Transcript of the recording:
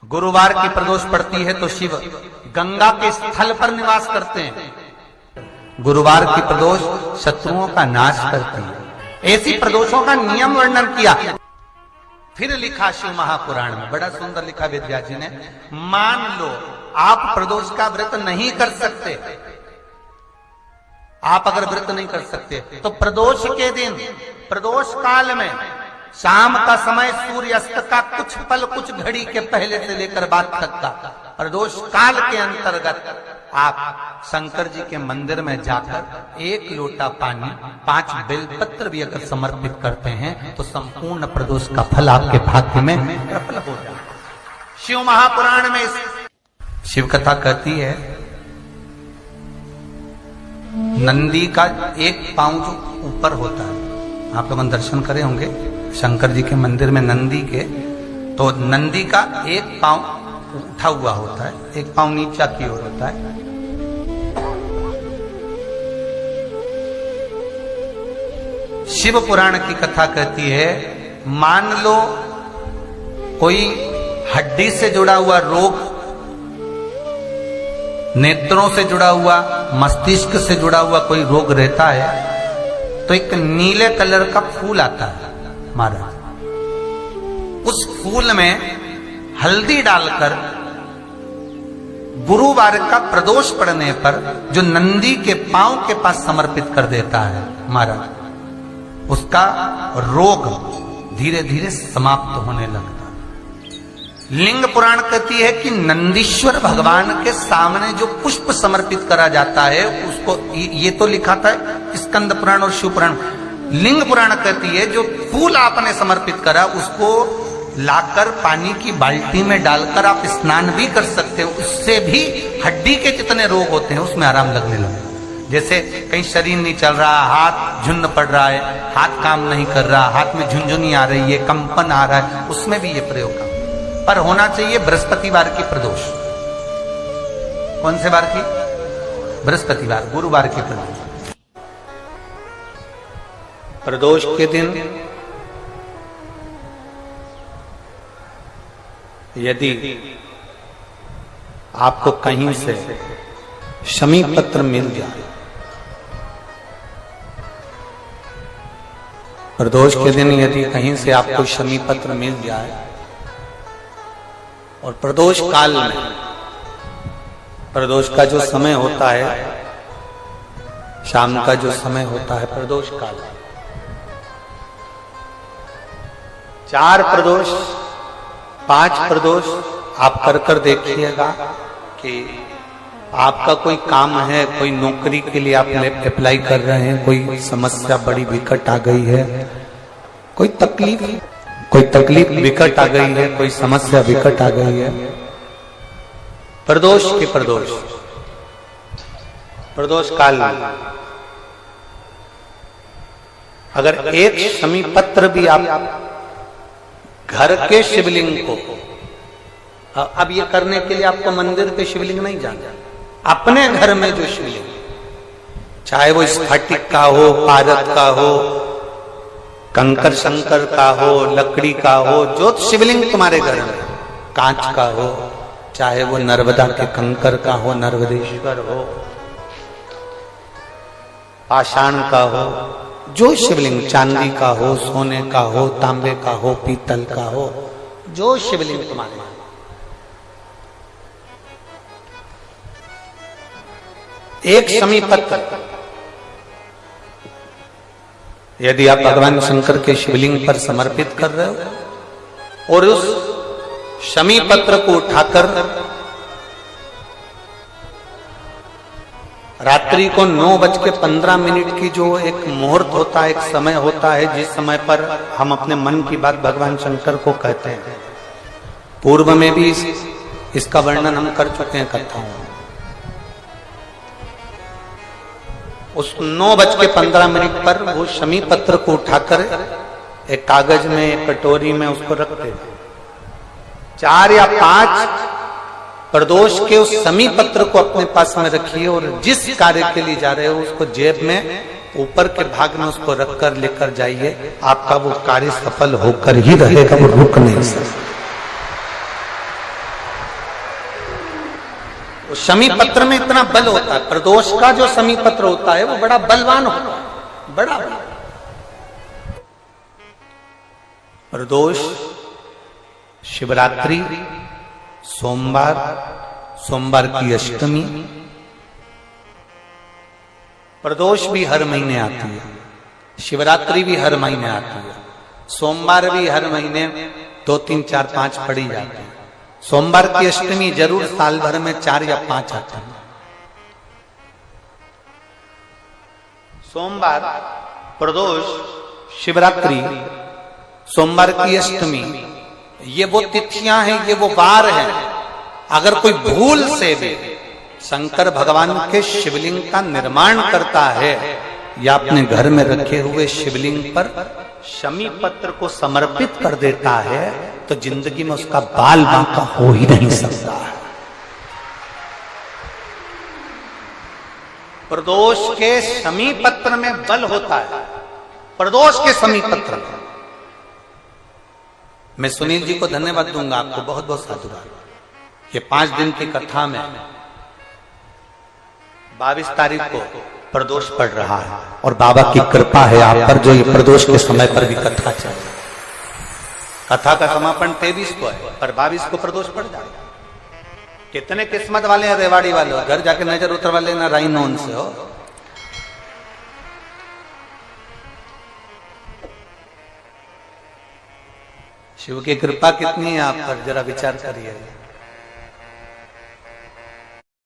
गुरुवार की प्रदोष पड़ती है तो शिव गंगा के स्थल पर निवास करते हैं। गुरुवार की प्रदोष शत्रुओं का नाश करती है। ऐसी प्रदोषों का नियम वर्णन किया। फिर लिखा शिव महापुराण में, बड़ा सुंदर लिखा वेदव्यास जी ने। मान लो आप प्रदोष का व्रत नहीं कर सकते, आप अगर व्रत नहीं कर सकते तो प्रदोष के दिन, प्रदोष काल में शाम का समय सूर्यास्त का कुछ पल, कुछ घड़ी के पहले से लेकर बाद तक का प्रदोष काल के अंतर्गत आप शंकर जी के मंदिर में जाकर 1 लोटा पानी, 5 बेलपत्र भी अगर समर्पित करते हैं तो संपूर्ण प्रदोष का फल आपके भाग्य में प्रबल हो जाए। शिव महापुराण में शिव कथा कहती है, नंदी का एक पांव जो ऊपर होता है, आप लोग दर्शन करे होंगे शंकर जी के मंदिर में नंदी के, तो नंदी का एक पांव उठा हुआ होता है, एक पांव नीचा की ओर होता है। शिव पुराण की कथा कहती है, मान लो कोई हड्डी से जुड़ा हुआ रोग, नेत्रों से जुड़ा हुआ, मस्तिष्क से जुड़ा हुआ कोई रोग रहता है, तो एक नीले कलर का फूल आता है महाराज, उस फूल में हल्दी डालकर गुरुवार का प्रदोष पड़ने पर जो नंदी के पांव के पास समर्पित कर देता है महाराज, उसका रोग धीरे धीरे समाप्त होने लगता है। लिंग पुराण कहती है कि नंदीश्वर भगवान के सामने जो पुष्प समर्पित करा जाता है उसको, ये तो लिखा था स्कंद पुराण और शिव पुराण। लिंग पुराण कहती है जो फूल आपने समर्पित करा उसको लाकर पानी की बाल्टी में डालकर आप स्नान भी कर सकते हो, उससे भी हड्डी के जितने रोग होते हैं उसमें आराम लगने लगा। जैसे कहीं शरीर नहीं चल रहा, हाथ झुन्न पड़ रहा है, हाथ काम नहीं कर रहा, हाथ में झुंझुनी आ रही है, कंपन आ रहा है, उसमें भी ये प्रयोग काम। पर होना चाहिए बृहस्पतिवार की प्रदोष। कौन से वार की? बृहस्पतिवार, गुरुवार की प्रदोष। प्रदोष के दिन यदि आपको कहीं से शमी पत्र मिल जाए, प्रदोष के दिन यदि कहीं से आपको शमी पत्र मिल जाए और प्रदोष काल में, प्रदोष का जो समय होता है, शाम का जो समय होता है प्रदोष काल, 4 प्रदोष 5 प्रदोष आप कर देखिएगा कि आपका कोई काम है, कोई नौकरी के लिए आप अप्लाई कर रहे हैं, कोई समस्या बड़ी विकट आ गई है, कोई तकलीफ विकट आ गई है, कोई समस्या विकट आ गई है, प्रदोष के प्रदोष काल में अगर एक शमी पत्र भी आप घर के शिवलिंग को, अब ये करने के लिए आपको मंदिर पे शिवलिंग नहीं जाना, अपने घर में जो शिवलिंग, चाहे वो स्फटिक का हो, पारद का हो, कंकर शंकर का हो, लकड़ी का हो, जो शिवलिंग तुम्हारे घर में, कांच का हो, चाहे वो नर्मदा के कंकर का हो, नर्मदेश्वर हो, पाषाण का हो, जो शिवलिंग चांदी का हो, सोने का हो, तांबे का हो, पीतल का हो, जो शिवलिंग तुम्हारे, एक शमी पत्र यदि आप भगवान शंकर के शिवलिंग पर समर्पित कर रहे हो और उस शमी पत्र को उठाकर रात्रि को 9:15 की जो एक मुहूर्त होता है, एक समय होता है, जिस समय पर हम अपने मन की बात भगवान शंकर को कहते हैं, पूर्व में भी इसका वर्णन हम कर चुके हैं कथाओं में। उस 9:15 पर वो शमी पत्र को उठाकर एक कागज में, एक कटोरी में उसको रखते, 4 या 5 प्रदोष के उस शमी पत्र को अपने पास में रखिए और जिस कार्य के लिए जा रहे हो उसको जेब में ऊपर के भाग में उसको रखकर लेकर जाइए, आपका वो कार्य सफल होकर ही रहेगा, वो रुक नहीं सकता। शमी पत्र में इतना बल होता है, प्रदोष का जो शमी पत्र होता है वो बड़ा बलवान होता है, बड़ा प्रदोष, शिवरात्रि, सोमवार, सोमवार की अष्टमी। प्रदोष भी हर महीने आती है, शिवरात्रि भी हर महीने आती है, सोमवार भी हर महीने 2, 3, 4, 5 पड़ी जाती है। सोमवार की अष्टमी जरूर साल भर में 4 या 5 आती है। सोमवार, प्रदोष, शिवरात्रि, सोमवार की अष्टमी, ये वो तिथियां हैं, ये वो वार हैं। अगर कोई भूल से भी शंकर भगवान के शिवलिंग का निर्माण करता है या अपने घर में रखे हुए शिवलिंग पर शमी पत्र को समर्पित कर देता है तो जिंदगी में उसका बाल बांका हो ही नहीं सकता है। प्रदोष के शमी पत्र में बल होता है, प्रदोष के शमी पत्र में। मैं सुनील जी को धन्यवाद दूंगा, आपको बहुत बहुत साधुवाद। ये 5 दिन की कथा में 22 तारीख को प्रदोष पड़ रहा है और बाबा की कृपा है आप पर, जो ये प्रदोष के समय पर भी कथा चल। कथा का समापन 23 को है और 22 को प्रदोष पड़ जाएगा। कितने किस्मत वाले हैं रेवाड़ी वाले, घर जाके नजर उतरवा लेना राइनोन से हो। शिव की कृपा कितनी है आप पर, जरा विचार करिए।